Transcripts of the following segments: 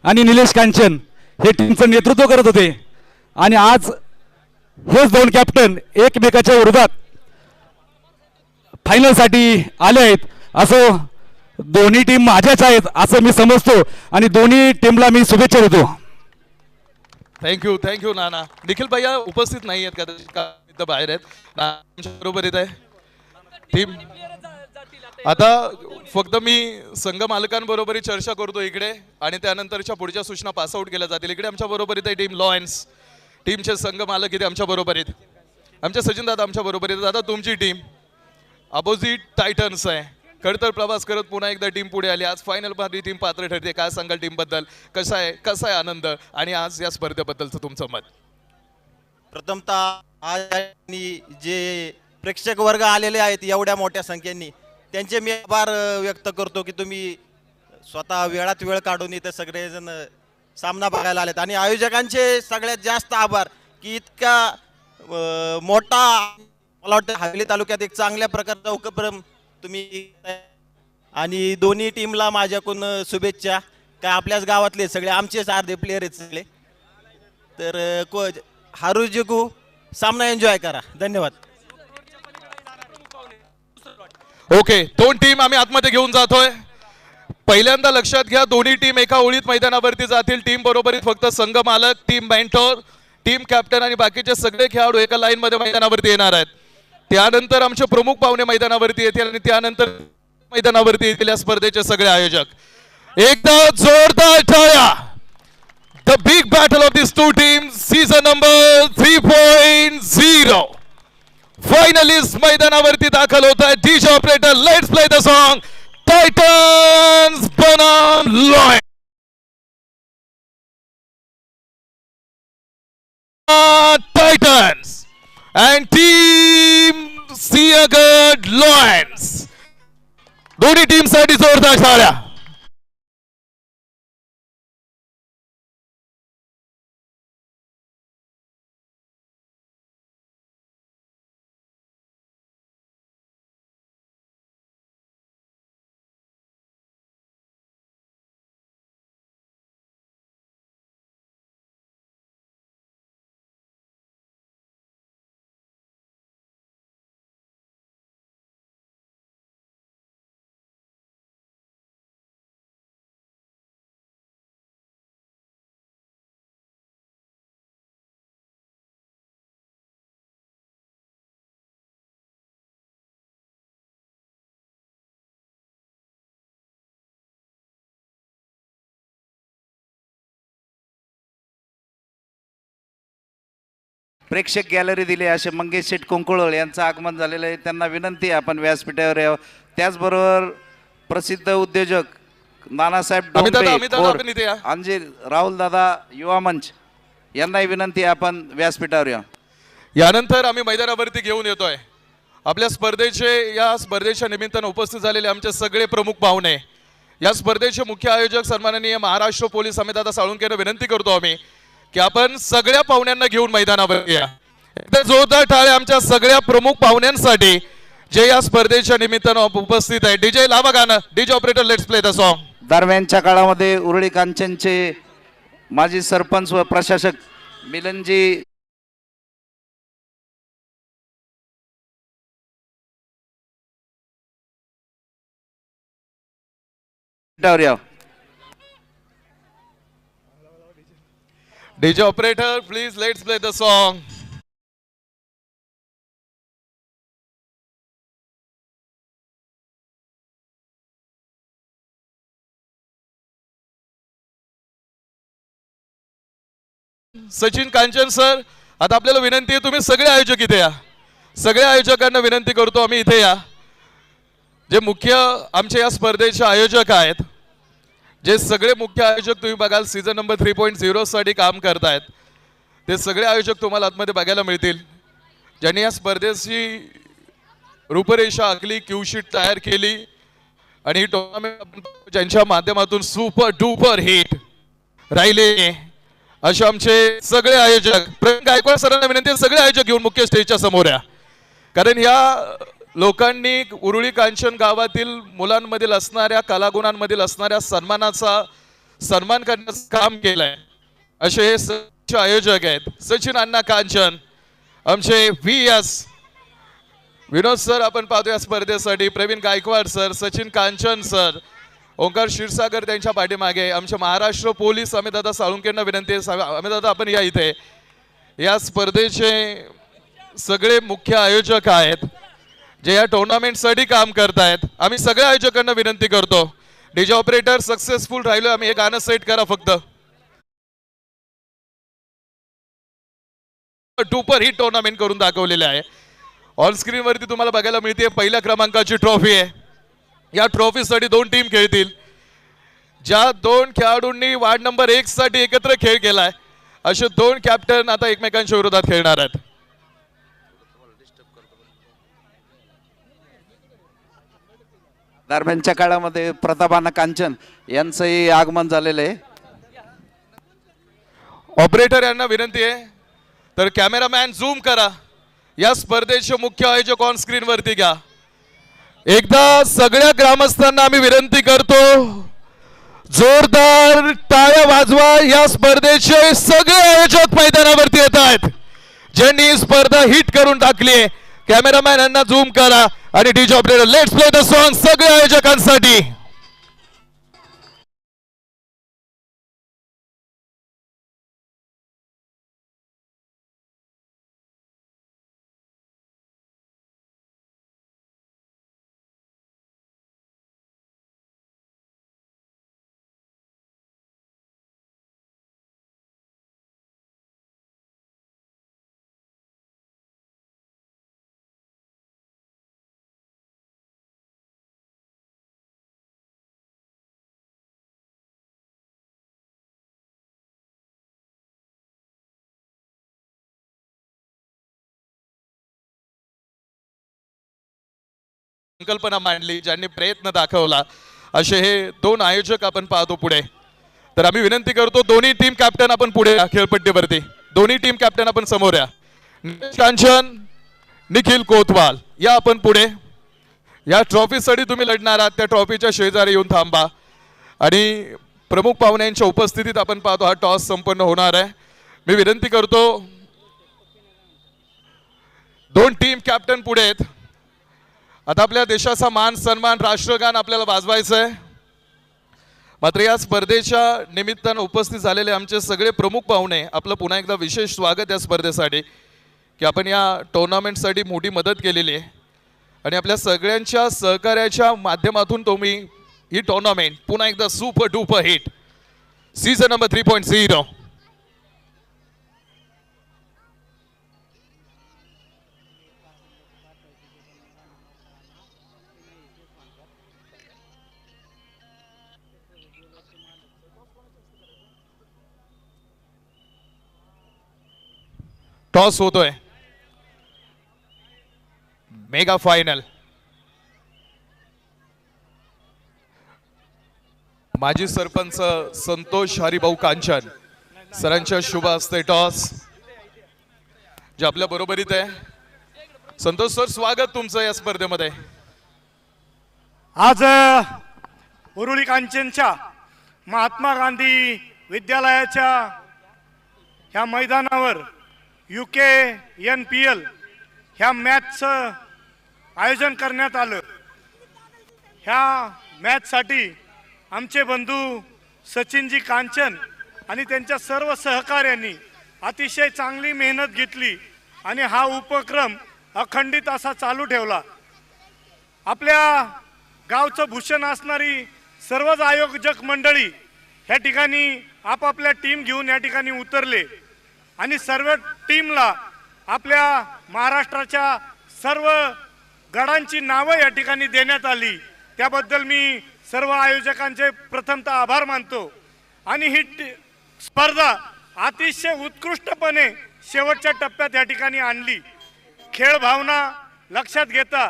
आणि निलेश कांचन हे टीमचं नेतृत्व करत होते आणि आज हेच दोन कॅप्टन एकमेकाच्या विरोधात फायनलसाठी आले आहेत. असं दोन्ही टीम माझ्याच आहेत असं मी समजतो आणि दोन्ही टीमला मी शुभेच्छा देतो. थँक्यू नाना. निखिल भैया उपस्थित नाही आहेत कदाचित बाहेर आहेत. आमच्या बरोबर येत आहे टीम. आता फक्त मी संघ मालकांबरोबरही चर्चा करतो इकडे आणि त्यानंतरच्या पुढच्या सूचना पासआउट केल्या जातील. इकडे आमच्या बरोबर येत आहे टीम लॉयन्स. टीमचे संघ मालक इथे आमच्या बरोबर आहेत. आमचे सचिन दादा आमच्या बरोबर येतात. दादा तुमची टीम अपोजिट टायटन्स आहे. खडतर प्रवास करत पुन्हा एकदा टीम पुढे आली. आज फायनल मध्ये टीम पात्र ठरते. काय सांगाल टीम बद्दल? कसा आहे आनंद आणि आज या स्पर्धेबद्दलचं तुमचं मत? प्रथमतः आज जे प्रेक्षक वर्ग आलेले आहेत एवढ्या मोठ्या संख्येने त्यांचे मी आभार व्यक्त करतो की तुम्ही स्वतः वेळात वेळ काढून इथे सगळेजण सामना बघायला आलेत. आणि आयोजकांचे सगळ्यात जास्त आभार की इतका मोठा मला वाटतं हवेली तालुक्यात एक चांगल्या प्रकारचा उपक्रम तुम्ही आणि दोन्ही टीमला माझ्याकडून शुभेच्छा. काय आपल्याच गावातले सगळे आमचेच अर्धे प्लेयर आहेत सगळे. तर हारू जिंकू सामना एन्जॉय करा. धन्यवाद. ओके दोन टीम आम्ही आतमध्ये घेऊन जातोय. पहिल्यांदा लक्षात घ्या दोन्ही टीम एका ओळीत मैदानावरती जातील. टीम बरोबर फक्त संघ मालक, टीम मेंटॉर, टीम कॅप्टन आणि बाकीचे सगळे खेळाडू एका लाईन मध्ये मैदानावरती येणार आहेत. त्यानंतर आमचे प्रमुख पाहुणे मैदानावरती येतील आणि त्यानंतर मैदानावरती येतील या स्पर्धेचे सगळे आयोजक. एकदा जोरदार टाळ्या. The big battle of this two team season number 3.0 finalist मैदानावरती दाखल होत आहे. DJ operator let's play the song Titans बनाम Lions. Titans and team Sinhagad Lions. दोन्ही टीम साठी जोरदार टाळ्या. प्रेक्षक गॅलरी दिली असे मंगेश शेठ कोंकळवळ यांचं आगमन झालेलं आहे. त्यांना विनंती आहे आपण व्यासपीठावर यावं. त्याचबरोबर प्रसिद्ध उद्योजक नानासाहेब डोंगरे, अंजीर, राहुल दादा, युवा मंच यांनाही विनंती आहे आपण व्यासपीठावर या. यानंतर आम्ही मैदानावरती घेऊन येतोय आपल्या या स्पर्धेच्या निमित्तानं उपस्थित झालेले आमचे सगळे प्रमुख पाहुणे. या स्पर्धेचे मुख्य आयोजक सन्माननीय महाराष्ट्र पोलीस अमितदादा साळुंकेंना विनंती करतो आम्ही की आपण सगळ्या पाहुण्यांना घेऊन मैदानावर या. एकदा जोरदार टाळ्या आमच्या सगळ्या प्रमुख पाहुण्यांसाठी जे या स्पर्धेच्या निमित्तानं उपस्थित आहे. डीजे लावा गाणं. DJ operator let's play the song. दरम्यानच्या काळामध्ये उरळी कांचनचे माजी सरपंच व प्रशासक मिलनजी या. DJ operator please let's play the song. Sachin Kanchan sir आता आपल्याला विनंती आहे तुम्ही सगळे आयोजक इथे या. सगळ्या आयोजकांना विनंती करतो आम्ही इथे या. जे मुख्य आमच्या या स्पर्धेचे आयोजक आहेत, जे सगळे मुख्य आयोजक तुम्ही बघाल सीझन नंबर 3.0 साठी काम करतायत, ते सगळे आयोजक तुम्हाला आतमध्ये बघायला मिळतील. ज्यांनी या स्पर्धेची रूपरेषा आखली, क्यू शीट तयार केली आणि ही टुर्नामेंट ज्यांच्या माध्यमातून सुपर डुपर हिट राहिले असे आमचे सगळे आयोजक. प्रवीण गायकवाड सरांना विनंती आहे सगळे आयोजक घेऊन मुख्य स्टेजच्या समोर या. कारण या लोकांनी उरुळी कांचन गावातील मुलांमधील असणाऱ्या कलागुणांमधील असणाऱ्या सन्मानाचा सन्मान करण्याचं काम केलंय असे हे सर्व आयोजक आहेत. सचिन अण्णा कांचन, आमचे VS विनोद सर आपण पाहतो या स्पर्धेसाठी, प्रवीण गायकवाड सर, सचिन कांचन सर, ओंकार क्षीरसागर त्यांच्या पाठीमागे, आमचे महाराष्ट्र पोलीस अमितदादा साळुंकेंना विनंती आहे, अमितदादा आपण या इथे. या स्पर्धेचे सगळे मुख्य आयोजक आहेत जे या टुर्नामेंटसाठी काम करतायत. आम्ही सगळ्या आयोजकांना विनंती करतो, डीजे ऑपरेटर सक्सेसफुल राहिलो, आम्ही एक गाणं सेट करा फक्त. टूपर ही टुर्नामेंट करून दाखवलेले आहे. ऑन स्क्रीन वरती तुम्हाला बघायला मिळते पहिल्या क्रमांकाची ट्रॉफी आहे. या ट्रॉफीसाठी 2 टीम खेळतील. ज्या 2 खेळाडूंनी वार्ड नंबर 1 साठी एकत्र खेळ केलाय असे 2 कॅप्टन आता एकमेकांच्या विरोधात खेळणार आहेत. दरम्यानच्या काळामध्ये प्रतापाना कांचन यांचंही आगमन झालेलं आहे. ऑपरेटर यांना विनंती आहे तर कॅमेरामॅन झूम करा. या स्पर्धेचे मुख्य आयोजक ऑन स्क्रीन वरती घ्या. एकदा सगळ्या ग्रामस्थांना आम्ही विनंती करतो, जोरदार टाळ्या वाजवा. या स्पर्धेचे सगळे आयोजक मैदानावरती येत आहेत ज्यांनी ही स्पर्धा हिट करून टाकली. कॅमेरामॅन यांना झूम करा आणि DJ operator let's play the song सगळ्या आयोजकांसाठी. संकल्पना मांडली, ज्यांनी प्रयत्न दाखवला असे हे 2 आयोजक आपण पाहतो पुढे. तर आम्ही विनंती करतो दोन्ही टीम कॅप्टन आपण पुढे या खेळपट्टीवरती. दोन्ही टीम कॅप्टन आपण समोर या. कांचन, निखिल कोतवाल या आपण पुढे. या ट्रॉफीसाठी तुम्ही लढणार आहात त्या ट्रॉफीच्या शेजारी येऊन थांबा. आणि प्रमुख पाहुण्यांच्या उपस्थितीत आपण पाहतो हा टॉस संपन्न होणार आहे. मी विनंती करतो 2 टीम कॅप्टन पुढे आहेत. आता आपल्या देशाचा मान सन्मान राष्ट्रगान आपल्याला वाजवायचं आहे. मात्र या स्पर्धेच्या निमित्तानं उपस्थित झालेले आमचे सगळे प्रमुख पाहुणे, आपलं पुन्हा एकदा विशेष स्वागत या स्पर्धेसाठी की आपण या टुर्नामेंटसाठी मोठी मदत केलेली आहे आणि आपल्या सगळ्यांच्या सहकार्याच्या माध्यमातून तुम्ही ही टुर्नामेंट पुन्हा एकदा super duper hit season number 3.0 toss होतोय. Mega final. माजी सरपंच संतोष हरिभाऊ कांचन सरांच्या शुभ हस्ते टॉस जे आपल्या बरोबरीत आहे. संतोष सर, स्वागत तुमचं या स्पर्धेमध्ये. आज उरुळी कांचनच्या महात्मा गांधी विद्यालयाच्या ह्या मैदानावर UKNPL ह्या मॅचचं आयोजन करण्यात आलं. ह्या मॅचसाठी आमचे बंधू सचिनजी कांचन आणि त्यांच्या सर्व सहकाऱ्यांनी अतिशय चांगली मेहनत घेतली आणि हा उपक्रम अखंडित असा चालू ठेवला. आपल्या गावचं भूषण असणारी सर्वच आयोजक मंडळी ह्या ठिकाणी आपापल्या टीम घेऊन या ठिकाणी उतरले आणि सर्व टीमला आपल्या महाराष्ट्राच्या सर्व गडांची नावं या ठिकाणी देण्यात आली. त्याबद्दल मी सर्व आयोजकांचे प्रथमतः आभार मानतो. आणि ही स्पर्धा अतिशय उत्कृष्टपणे शेवटच्या टप्प्यात या ठिकाणी आणली. खेळ भावना लक्षात घेता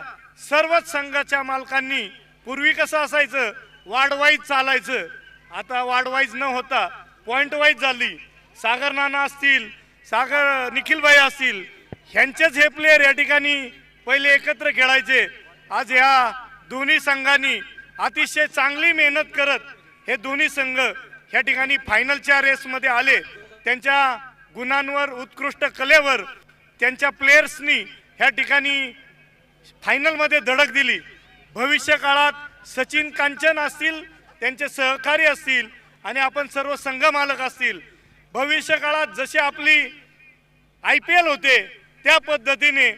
सर्वच संघाच्या मालकांनी, पूर्वी कसं असायचं वार्ड वाईज चालायचं, आता वार्ड वाईज न होता पॉइंट वाईज झाली. सागर नाना असतील, निखिलभाई असतील, ह्यांचेच हे प्लेयर या ठिकाणी पहिले एकत्र खेळायचे. आज ह्या दोन्ही संघांनी अतिशय चांगली मेहनत करत हे दोन्ही संघ ह्या ठिकाणी फायनलच्या रेसमध्ये आले, त्यांच्या गुणांवर, उत्कृष्ट कलेवर त्यांच्या प्लेयर्सनी ह्या ठिकाणी फायनलमध्ये धडक दिली. भविष्य काळात सचिन कांचन असतील, त्यांचे सहकारी असतील आणि आपण सर्व संघ मालक असतील, भविष्य काळात जशी आपली IPL होते त्या पद्धतीने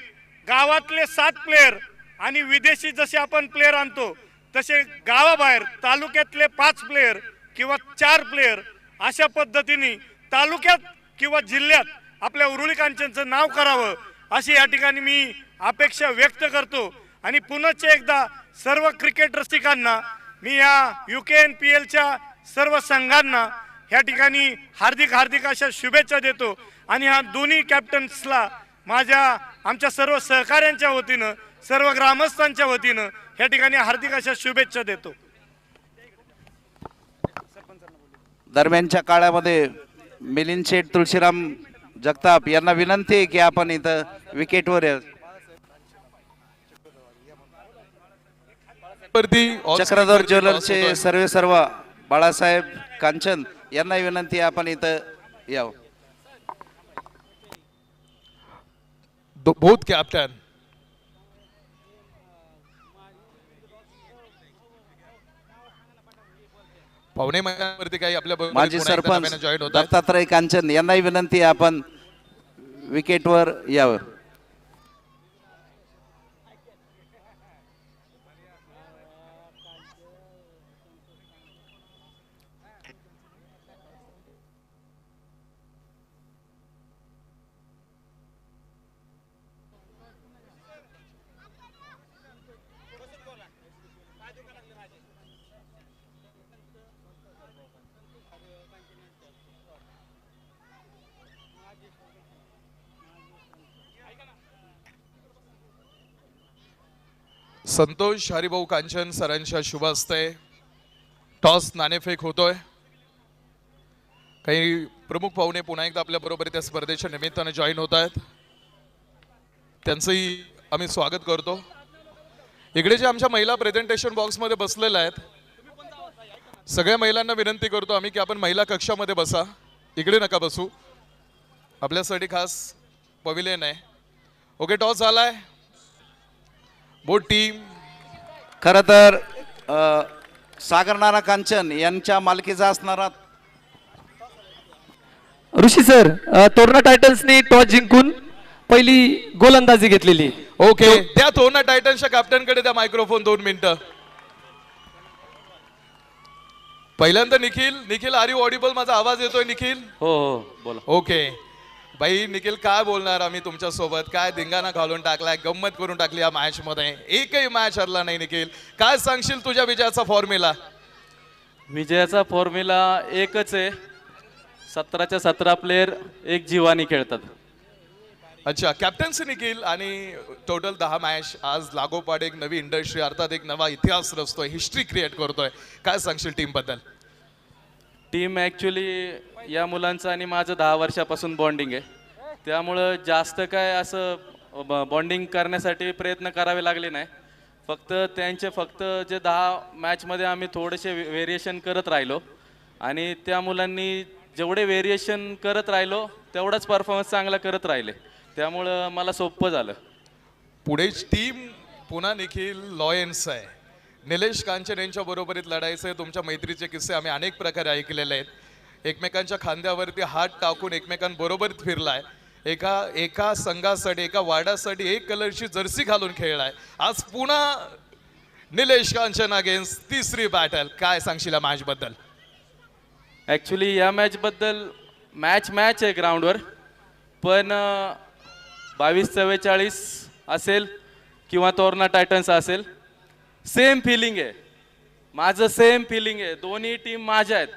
गावातले 7 प्लेयर आणि विदेशी जसे आपण प्लेयर आणतो तसे गावाबाहेर तालुक्यातले 5 प्लेयर किंवा 4 प्लेयर अशा पद्धतीने तालुक्यात किंवा जिल्ह्यात आपल्या उरुळी कांचनचं नाव करावं अशी या ठिकाणी मी अपेक्षा व्यक्त करतो. आणि पुनश्च एकदा सर्व क्रिकेट रसिकांना मी या UKNPLच्या सर्व संघांना या ठिकाणी हार्दिक हार्दिक अशा शुभेच्छा देतो. आणि ह्या दोन्ही कॅप्टन्सला आमच्या सर्व सहकाऱ्यांच्या वतीनं, सर्व ग्रामस्थांच्या वतीनं या ठिकाणी हार्दिक अशा शुभेच्छा देतो. दरम्यानच्या काळामध्ये मिलिंद शेठ तुळशीराम जगताप यांना विनंती आहे की आपण इथं विकेटवर या. चक्रधर ज्वेलर्सचे सर्व बाळासाहेब कांचन यांना विनंती आहे आपण इथं यावं. बोथ कॅप्टन पावणे महिन्यावरती काही आपल्या माजी सरपंच जॉईन होतात. दत्तात्रय कांचन यांनाही विनंती आहे आपण विकेटवर यावं. संतोष हरिभाऊ कांचन सरांच्या शुभ हस्ते टॉस नाणेफेक होतोय. काही प्रमुख पाहुणे पुन्हा एकदा आपल्या बरोबर त्या स्पर्धेच्या निमित्ताने जॉईन होत आहेत, त्यांचंही आम्ही स्वागत करतो. इकडे जे आमच्या महिला प्रेझेंटेशन बॉक्समध्ये बसलेल्या आहेत, सगळ्या महिलांना विनंती करतो आम्ही की आपण महिला कक्षामध्ये बसा, इकडे नका बसू. आपल्यासाठी खास पविलियन आहे. ओके, टॉस झालाय. बोथ टीम खरं तर सागर नाना कांचन यांच्या मालकीचा असणारा ऋषी सर, तोरणा टायटन्सनी टॉस जिंकून पहिली गोलंदाजी घेतलेली. ओके, त्या तोरणा टायटन्सच्या कॅप्टनकडे त्या मायक्रोफोन 2 मिनिटं. पहिल्यांदा निखिल आर यू ऑडिबल? माझा आवाज येतोय निखिल? हो हो बोला. ओके बाई निखिल, काय बोलणार आम्ही तुमच्या सोबत. काय धिंगाणा घालून टाकलाय, गंमत करून टाकली या मॅच मध्ये. एकही मॅच हरला नाही निखिल. काय सांगशील तुझ्या विजयाचा फॉर्म्युला? विजयाचा फॉर्म्युला एकच आहे, 17च्या 17 प्लेयर एक जीवानी खेळतात. अच्छा, कॅप्टन्सी निखिल आणि टोटल 10 मॅच. आज लागोपाठ एक नवी इंडस्ट्री, अर्थात एक नवा इतिहास रचतोय, हिस्ट्री क्रिएट करतोय. काय सांगशील टीम बद्दल? टीम ॲक्च्युली या मुलांचं आणि माझं 10 वर्षापासून बॉन्डिंग आहे, त्यामुळं जास्त काय असं बॉन्डिंग करण्यासाठी प्रयत्न करावे लागले नाही. फक्त जे 10 मॅचमध्ये आम्ही थोडेसे व्हेरिएशन करत राहिलो आणि त्या मुलांनी जेवढे व्हेरिएशन करत राहिलो तेवढाच परफॉर्मन्स चांगला करत राहिले, त्यामुळं मला सोपं झालं. पुढे टीम पुन्हा निखिल लॉयन्स आहे, निलेश कांचन यांच्या बरोबरीत लढायचं आहे. तुमच्या मैत्रीचे किस्से आम्ही अनेक प्रकारे ऐकलेले आहेत. एकमेकांच्या खांद्यावरती हात टाकून एकमेकांबरोबरीत फिरलाय. एका संघासाठी, एका वार्डासाठी एक कलरची जर्सी घालून खेळलाय. आज पुन्हा निलेश कांचन अगेन्स्ट तिसरी बॅटल. काय सांगशील या मॅच बद्दल? ॲक्च्युली या मॅचबद्दल मॅच आहे ग्राउंडवर, पण 22-44 असेल किंवा तोरणा टायटन्स असेल, सेम फिलिंग आहे माझं. सेम फिलिंग आहे. दोन्ही टीम माझ्या आहेत,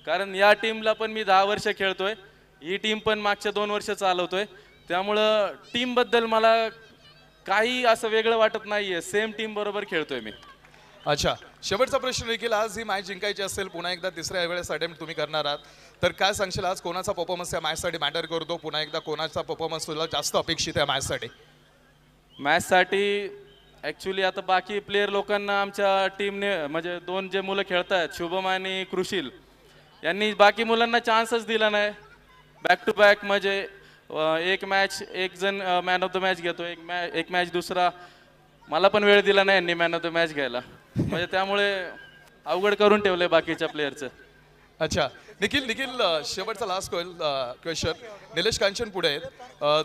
कारण या टीमला पण मी 10 वर्ष खेळतोय, ही टीम पण मागच्या 2 वर्ष चालवतोय. त्यामुळं टीमबद्दल मला काही असं वेगळं वाटत नाहीये. सेम टीम बरोबर खेळतोय मी. अच्छा, शेवटचा प्रश्न देखील, आज ही मॅच जिंकायची असेल, पुन्हा एकदा तिसऱ्या वेळेस अटेम्प्ट तुम्ही करणार आहात, तर काय सांगशील आज कोणाचा परफॉर्मन्स या मॅचसाठी मॅटर करतो? पुन्हा एकदा कोणाचा परफॉर्मन्स तुला जास्त अपेक्षित आहे मॅचसाठी? मॅचसाठी ॲक्च्युली आता बाकी प्लेयर लोकांना आमच्या टीमने, म्हणजे 2 जे मुलं खेळत आहेत, शुभम आणि कृषिल, यांनी बाकी मुलांना चान्सच दिला नाही. बॅक टू बॅक म्हणजे एक मॅच एक जण मॅन ऑफ द मॅच घेतो, एक मॅच दुसरा. मला पण वेळ दिला नाही यांनी मॅन ऑफ द मॅच घ्यायला, म्हणजे त्यामुळे अवघड करून ठेवलंय बाकीच्या प्लेअरचं. अच्छा निखिल, शेवटचा लास्ट क्वेश्चन. निलेश कांचन पुढे आहेत,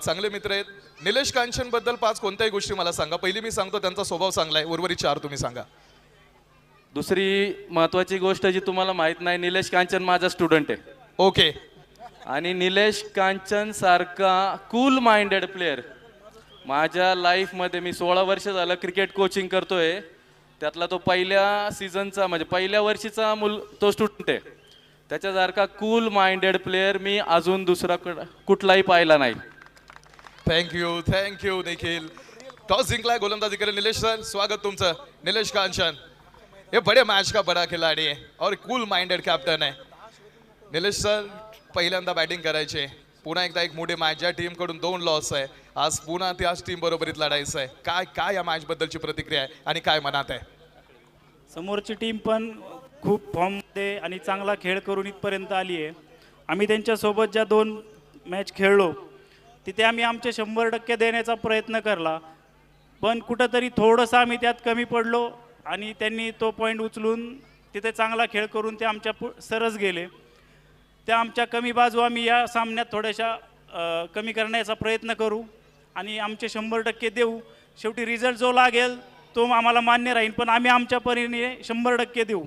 चांगले मित्र आहेत. निलेश कांचन बद्दल 5 कोणत्याही गोष्टी मला सांगा. पहिली मी सांगतो त्यांचा स्वभाव चांगला आहे, उर्वरित 4 तुम्ही सांगा. दुसरी महत्वाची गोष्ट जी तुम्हाला माहित नाही, निलेश कांचन माझा स्टुडंट आहे. ओके. आणि निलेश कांचन सारखा कूल माइंडेड प्लेअर माझ्या लाईफमध्ये, मी 16 वर्ष झालं क्रिकेट कोचिंग करतोय, त्यातला तो पहिल्या सीझनचा म्हणजे पहिल्या वर्षीचा तो स्टुडंट आहे. त्याच्यासारखा कूल माइंडेड प्लेअर मी अजून दुसरा कुठलाही पाहिला नाही. थँक्यू निखिल. टॉस जिंकलाय, गोलंदाजी करेल निलेश सर. स्वागत तुमचं. निलेश कांचन ये बड़े मैच का बड़ा खिलाड़ी है और कूल माइंडेड कॅप्टन आहे. निलेश सर पहिल्यांदा बॅटिंग करायचे, पुन्हा एकदा एक मोठी मॅच, ज्या टीम कडून 2 लॉस आहे, आज पुन्हा त्याच टीम बरोबरीत लढायचं आहे. काय या मॅच बद्दलची प्रतिक्रिया आहे आणि काय मनात आहे? समोरची टीम पण खूप फॉर्ममध्ये आणि चांगला खेळ करून इथपर्यंत आली आहे. आम्ही त्यांच्यासोबत ज्या 2 मॅच खेळलो तिथे आम्ही आमचे 100% देण्याचा प्रयत्न केला, पण कुठंतरी थोडंसं आम्ही त्यात कमी पडलो आणि त्यांनी तो पॉईंट उचलून तिथे चांगला खेळ करून ते आमच्या सरस गेले. त्या आमच्या कमी बाजू आम्ही या सामन्यात थोड्याशा कमी करण्याचा प्रयत्न करू आणि आमचे 100% देऊ. शेवटी रिझल्ट जो लागेल तो आम्हाला मान्य राहील, पण आम्ही आमच्या परीने 100% देऊ.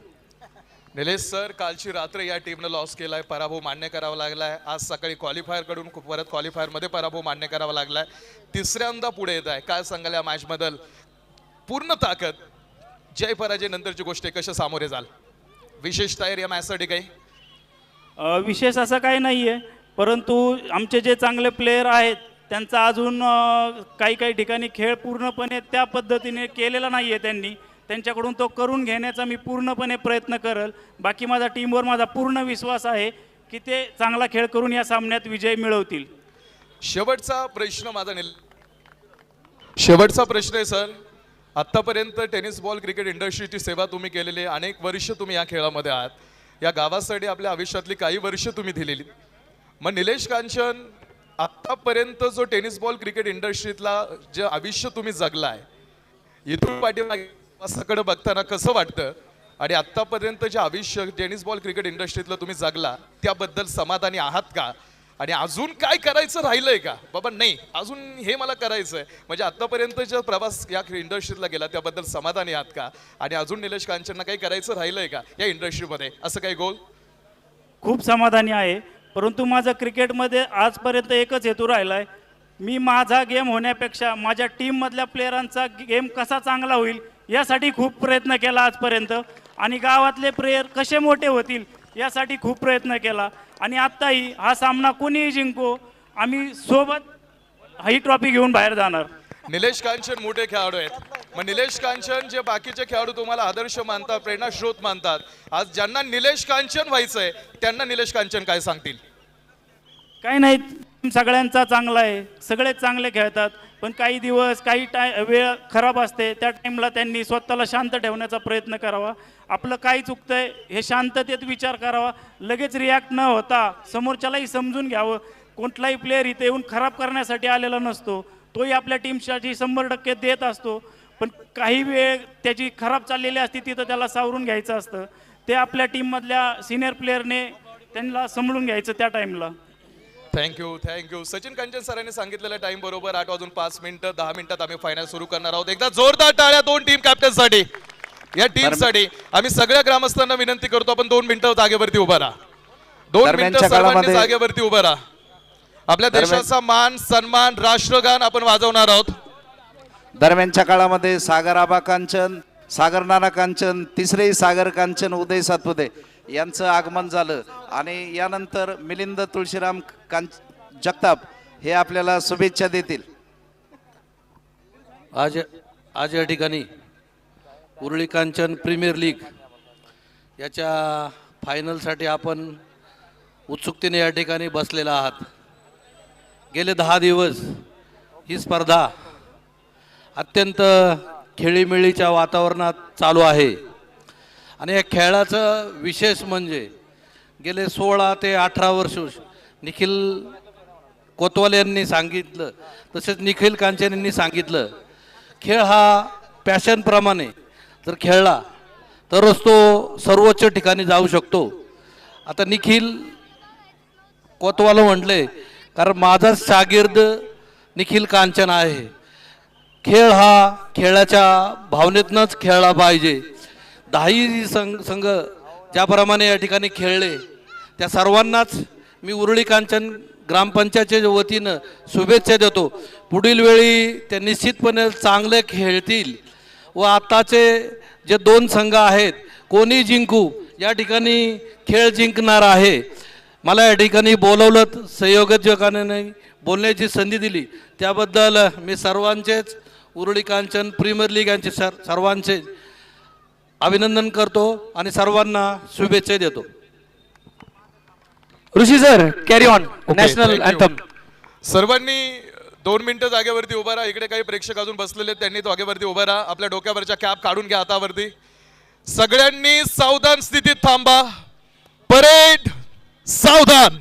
निलेश सर, कालची रात्र या टीमनं लॉस केलाय, पराभव मान्य करावा लागलाय. आज सकाळी क्वालिफायर कडून परत क्वालिफायर मध्ये पराभव मान्य करावा लागलाय. तिसऱ्यांदा पुढे येत आहे, काय सांगाल या मॅच बद्दल? पूर्ण ताकद, जय पराजय नंतरची गोष्ट आहे, कशा सामोरे जाल? विशेष तयारी या मॅचसाठी काही? विशेष असं काही नाही आहे, परंतु आमचे जे चांगले प्लेयर आहेत त्यांचा अजून काही ठिकाणी खेळ पूर्णपणे त्या पद्धतीने केलेला नाही आहे त्यांनी. त्यांच्याकडून तो करून घेण्याचा मी पूर्णपणे प्रयत्न करेल. बाकी माझा टीमवर माझा पूर्ण विश्वास आहे की ते चांगला खेळ करून या सामन्यात विजय मिळवतील. शेवटचा प्रश्न आहे सर. आत्तापर्यंत टेनिस बॉल क्रिकेट इंडस्ट्रीची सेवा तुम्ही केलेली आहे, अनेक वर्ष तुम्ही या खेळामध्ये आहात. या गावासाठी आपल्या आयुष्यातली काही वर्ष तुम्ही दिलेली. मग निलेश कांचन, आत्तापर्यंत जो टेनिस बॉल क्रिकेट इंडस्ट्रीतला जे आयुष्य तुम्ही जगलाय, इथून पाठीमागे सगळं बघताना कसं वाटतं? आणि आत्तापर्यंत जे आयुष्य टेनिस बॉल क्रिकेट इंडस्ट्रीतलं तुम्ही जगला त्याबद्दल समाधानी आहात का? आणि अजून काय करायचं राहिलंय का? बाबा नाही, अजून हे मला करायचं आहे, म्हणजे आत्तापर्यंत जो प्रवास या इंडस्ट्रीतला गेला त्याबद्दल समाधानी आहात का? आणि अजून निलेश कांचनना काही करायचं राहिलंय का या इंडस्ट्रीमध्ये, असं काही गोल? खूप समाधानी आहे, परंतु माझा क्रिकेटमध्ये आजपर्यंत एकच हेतू राहिला आहे, मी माझा गेम होण्यापेक्षा माझ्या टीममधल्या प्लेयरांचा गेम कसा चांगला होईल यासाठी खूप प्रयत्न केला आजपर्यंत. आणि गावातले प्लेयर कसे मोठे होतील यासाठी खूप प्रयत्न केला. आणि आत्ताही हा सामना कोणीही जिंको, आम्ही सोबत ही ट्रॉफी घेऊन बाहेर जाणार. निलेश कांचन मोठे खेळाडू आहेत. मग निलेश कांचन जे बाकीचे खेळाडू तुम्हाला आदर्श मानतात, प्रेरणा स्रोत मानतात, आज ज्यांना निलेश कांचन व्हायचंय त्यांना निलेश कांचन काय सांगतील? काही नाही, सगळ्यांचा चांगला आहे, सगळेच चांगले खेळतात, पण काही दिवस काही वेळ खराब असते, त्या टाईमला त्यांनी स्वतःला शांत ठेवण्याचा प्रयत्न करावा. आपलं काय चुकतंय हे शांततेत विचार करावा, लगेच रिॲक्ट न होता समोरच्यालाही समजून घ्यावं. कुठलाही प्लेयर इथे येऊन खराब करण्यासाठी आलेला नसतो, तोही आपल्या टीमसाठी 100% देत असतो, पण काही वेळ त्याची खराब चाललेली असते तिथं त्याला सावरून घ्यायचं असतं. ते आपल्या टीममधल्या सिनियर प्लेयरने त्यांना समजून घ्यायचं त्या टाईमला. थँक्यू. सचिन कांचन सरांनी सांगितलेल्या टाइम बरोबर 8:05 10 मिनिटात आम्ही फायनल सुरू करणार आहोत. एकदा जोरदार टाळ्या 2 टीम कॅप्टनसाठी, या टीमसाठी. आम्ही सगळ्या ग्रामस्थांना विनंती करतो, आपण 2 मिनिटं जागेवरती उभा राहा. 2 मिनिटं सर्वांनी जागेवरती उभा राहा. आपल्या देशाचा मान सन्मान राष्ट्रगान आपण वाजवणार आहोत. दरम्यानच्या काळामध्ये सागर आबा कांचन, सागर नाना कांचन, तिसरे सागर कांचन उदय सातपुते यांचं आगमन झालं आणि यानंतर मिलिंद तुळशीराम जगताप हे आपल्याला शुभेच्छा देतील. आज या ठिकाणी उरळी कांचन प्रीमियर लीग याच्या फायनलसाठी आपण उत्सुकतेने या ठिकाणी बसलेला आहात. गेले 10 दिवस ही स्पर्धा अत्यंत खेळीमेळीच्या वातावरणात चालू आहे आणि या खेळाचं विशेष म्हणजे गेले 16 ते 18 वर्ष निखिल कोतवाल यांनी सांगितलं, तसेच निखिल कांचन यांनी सांगितलं, खेळ हा पॅशनप्रमाणे जर खेळला तरच तो सर्वोच्च ठिकाणी जाऊ शकतो. आता निखिल कोतवाल म्हटले, कारण माझा शागिर्द निखिल कांचन आहे. खेळ हा खेळाच्या भावनेतनंच खेळला पाहिजे. 10ही संघ ज्याप्रमाणे या ठिकाणी खेळले त्या सर्वांनाच मी उरुळी कांचन ग्रामपंचायतीच्या वतीनं शुभेच्छा देतो. पुढील वेळी ते निश्चितपणे चांगले खेळतील व आताचे जे 2 संघ आहेत कोणी जिंकू या ठिकाणी खेळ जिंकणार आहे. मला या ठिकाणी बोलवलं, संयोजकांनी बोलण्याची संधी दिली त्याबद्दल मी सर्वांचेच उरुळी कांचन प्रीमियर लीग यांचे सर्वांचे अभिनंदन करतो आणि सर्वांना शुभेच्छा देतो. Rishi sir carry on Okay, national thank you. Anthem. सर्वांनी 2 मिनिटं जागेवरती उभा राहा. इकडे काही प्रेक्षक अजून बसलेले आहेत, त्यांनी जागेवरती उभा राहा. आपल्या डोक्यावरच्या कॅप काढून घ्या हातावरती. सगळ्यांनी सावधान स्थितीत थांबा. परेड सावधान.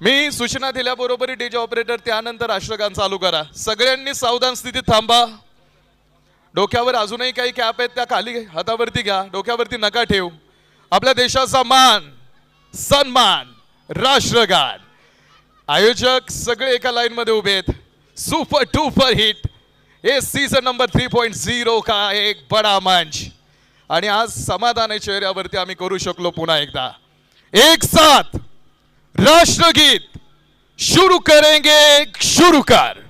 मी सूचना दिल्याबरोबर डीजे ऑपरेटर त्यानंतर राष्ट्रगान चालू करा. सगळ्यांनी सावधान स्थितीत थांबा. डोक्यावर अजूनही काही कॅप आहेत त्या खाली हातावरती घ्या, डोक्यावरती नका ठेवू. आपल्या देशाचा मान सन्मान राष्ट्रगान. आयोजक सगळे एका लाईन मध्ये उभे आहेत. सुपर डुपर हिट हे सीझन नंबर 3.0 का एक बडा मंच. आणि आज समाधान आहे चेहऱ्यावरती आम्ही करू शकलो पुन्हा एकदा. एक साथ राष्ट्रगीत शुरू करेंगे. शुरू कर.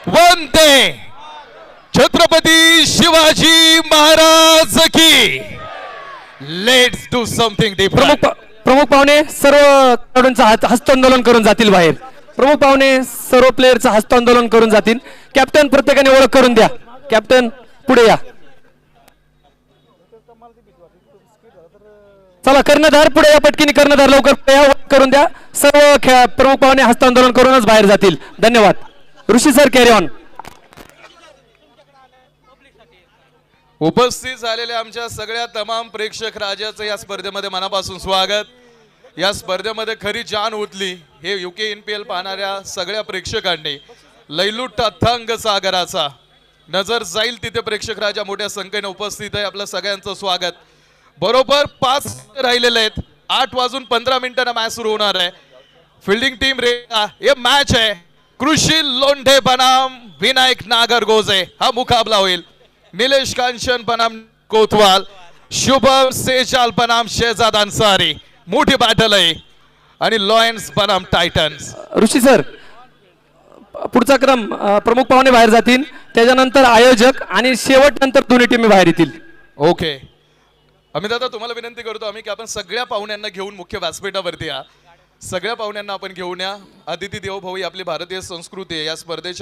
वंदे छत्रपती शिवाजी महाराज की. Let's do something different. प्रमुख पाहुणे सर्व खेळाडूंचा हस्तांदोलन करून जातील बाहेर. प्रमुख पाहुणे सर्व प्लेयरचं हस्तांदोलन करून जातील. कॅप्टन प्रत्येकाने ओळख करून द्या. कॅप्टन पुढे या. चला कर्णधार पुढे या, पटकीने कर्णधार लवकर पुढे या, ओळख करून द्या. सर्व प्रमुख पाहुणे हस्तांदोलन करूनच बाहेर जातील. धन्यवाद. ऋषी सर कॅरी ऑन. उपस्थित झालेल्या आमच्या सगळ्या तमाम प्रेक्षक राजाचं या स्पर्धेमध्ये मनापासून स्वागत. या स्पर्धेमध्ये खरी जान ओतली हे UK NPL पाहणाऱ्या सगळ्या प्रेक्षकांनी. लैलूट अथांग सागराचा नजर जाईल तिथे प्रेक्षक राजा मोठ्या संख्येने उपस्थित आहे. आपलं सगळ्यांचं स्वागत. बरोबर 5 राहिलेले आहेत. 8:15 मॅच सुरू होणार आहे. Fielding team ready. हे मॅच आहे कृषी लोंढे बनाम विनायक नागरगोजे हा मुकाबला होईल. निलेश कांचन बनाम कोतवाल, शुभम सेजाल बनाम शेजाद अन्सारी. मोठी बॅटल आहे. आणि लॉयन्स बनाम टायटन्स. ऋषी सर पुढचा क्रम प्रमुख पाहुणे बाहेर जातील, त्याच्यानंतर आयोजक आणि शेवट नंतर दोन्ही टीम बाहेर येतील. ओके अमित दादा तुम्हाला विनंती करतो आम्ही की आपण सगळ्या पाहुण्यांना घेऊन मुख्य व्यासपीठावरती या. सगळ्या पाहुण्यांना आपण घेऊन या. अतिथी देवो भव ही आपली भारतीय संस्कृती आहे. या स्पर्धेच्या